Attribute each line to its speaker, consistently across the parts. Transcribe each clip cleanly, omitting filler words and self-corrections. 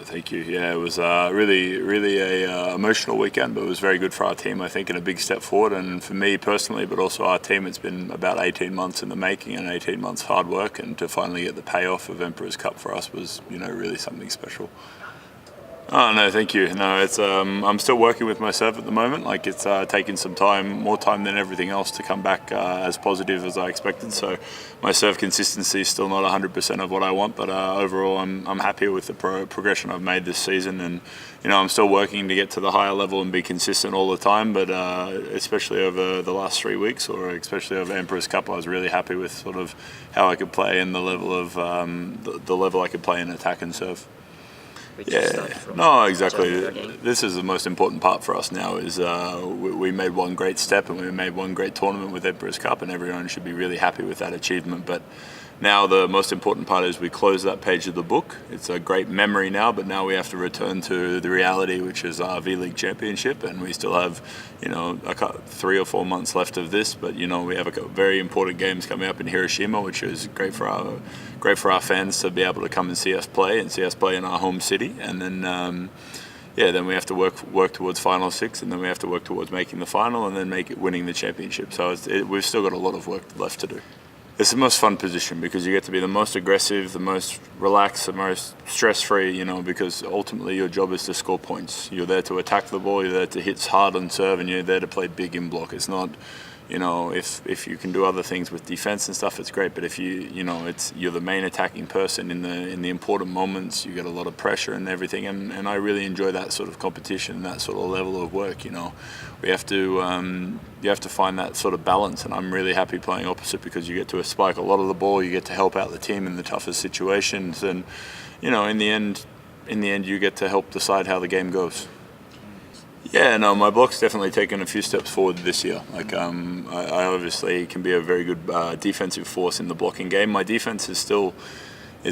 Speaker 1: thank you. Yeah, it was really a emotional weekend, but it was very good for our team, I think, and a big step forward. And for me personally, but also our team, it's been about 18 months in the making and 18 months hard work, and to finally get the payoff of Emperor's Cup for us was, really something special. Oh no, thank you. No, it's I'm still working with my serve at the moment. Like it's taken some time, more time than everything else, to come back as positive as I expected. So my serve consistency is still not 100% of what I want, but overall I'm happy with the progression I've made this season. And I'm still working to get to the higher level and be consistent all the time. But especially over the last 3 weeks, or especially over Emperor's Cup, I was really happy with sort of how I could play and the level of the level I could play in attack and serve. Yeah, no, exactly. This is the most important part for us now. Is we made one great step and we made one great tournament with Emperor's Cup, and everyone should be really happy with that achievement. But now the most important part is we close that page of the book. It's a great memory now, but now we have to return to the reality, which is our V-League Championship, and we still have 3 or 4 months left of this. But we have very important games coming up in Hiroshima, which is great for our fans to be able to come and see us play in our home city. And then then we have to work towards final 6, and then we have to work towards making the final, and then winning the championship. So we've still got a lot of work left to do. It's the most fun position because you get to be the most aggressive, the most relaxed, the most stress-free, because ultimately your job is to score points. You're there to attack the ball, you're there to hit hard on serve, and you're there to play big in block. It's not, if you can do other things with defense and stuff, it's great. But if you're the main attacking person in the important moments, you get a lot of pressure and everything. And I really enjoy that sort of competition, that sort of level of work. We have to you have to find that sort of balance. And I'm really happy playing opposite because you get to spike a lot of the ball, you get to help out the team in the toughest situations, and in the end you get to help decide how the game goes. Yeah, no, my block's definitely taken a few steps forward this year. Like, I obviously can be a very good defensive force in the blocking game. My defense is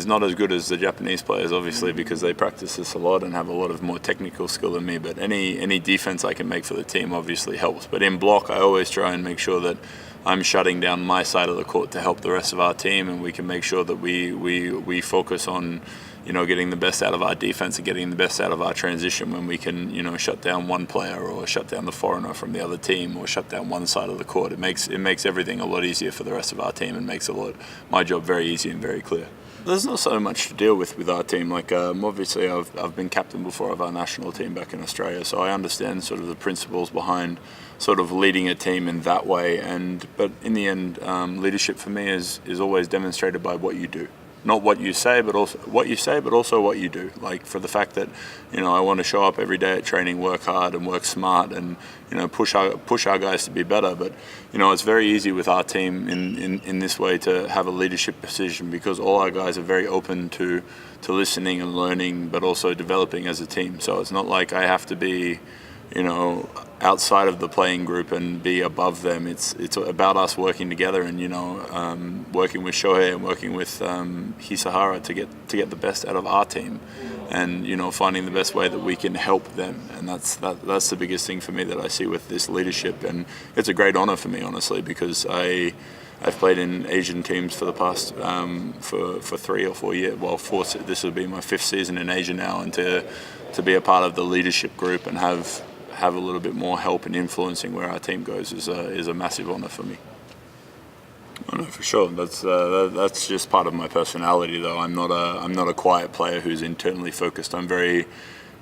Speaker 1: not as good as the Japanese players, obviously, because they practice this a lot and have a lot of more technical skill than me. But any defense I can make for the team obviously helps. But in block, I always try and make sure that I'm shutting down my side of the court to help the rest of our team, and we can make sure that we focus on getting the best out of our defense and getting the best out of our transition when we can, shut down one player or shut down the foreigner from the other team or shut down one side of the court. It makes everything a lot easier for the rest of our team and makes my job very easy and very clear. There's not so much to deal with our team. Like, obviously I've been captain before of our national team back in Australia, so I understand sort of the principles behind sort of leading a team in that way. But in the end, leadership for me is always demonstrated by what you do. Not what you say, but also what you do. Like, for the fact that I want to show up every day at training, work hard and work smart, and push our guys to be better. But it's very easy with our team in this way to have a leadership position because all our guys are very open to listening and learning, but also developing as a team. So it's not like I have to be outside of the playing group and be above them. It's about us working together and working with Shohei and working with Hisahara to get the best out of our team, and finding the best way that we can help them. And that's the biggest thing for me that I see with this leadership. And it's a great honor for me, honestly, because I've played in Asian teams for the past for 3 or 4 years. Well, this will be my 5th season in Asia now, and to be a part of the leadership group and have a little bit more help in influencing where our team goes is a massive honor for me. Oh, no, for sure. That's just part of my personality, though. I'm not a quiet player who's internally focused. I'm very,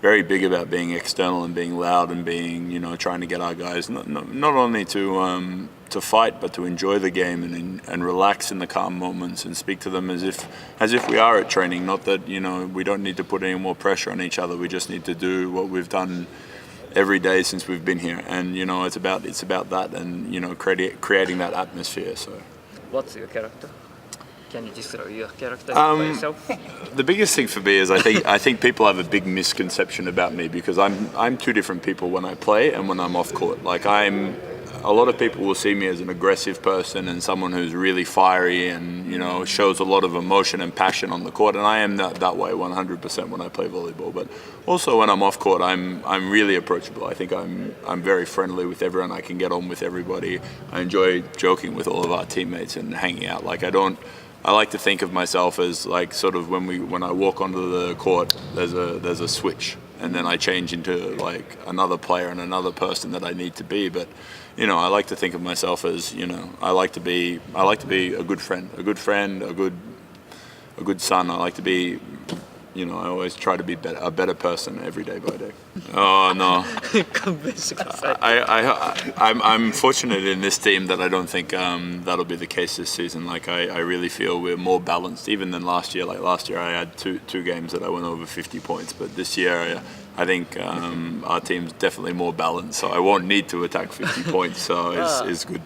Speaker 1: very big about being external and being loud and being, trying to get our guys not only to fight, but to enjoy the game and relax in the calm moments and speak to them as if we are at training. Not that we don't need to put any more pressure on each other. We just need to do what we've done every day since we've been here, and it's about that, and creating that atmosphere. So,
Speaker 2: what's your character? Can you describe your character by yourself?
Speaker 1: The biggest thing for me is I think people have a big misconception about me because I'm two different people when I play and when I'm off court. Like, a lot of people will see me as an aggressive person and someone who's really fiery and shows a lot of emotion and passion on the court, and I am that way 100% when I play volleyball. But also when I'm off court, I'm really approachable. I think I'm very friendly with everyone. I can get on with everybody. I enjoy joking with all of our teammates and hanging out. Like, I like to think of myself as like sort of when I walk onto the court, there's a switch, and then I change into like another player and another person that I need to be. But I like to think of myself as I like to be a good friend, a good son. I like to be. I always try to be a better person every day by day. Oh no!
Speaker 2: 勘弁してください。
Speaker 1: I'm fortunate in this team that I don't think that'll be the case this season. Like I really feel we're more balanced even than last year. Like last year I had two games that I went over 50 points, but this year I think our team's definitely more balanced. So I won't need to attack 50 points. So it's good.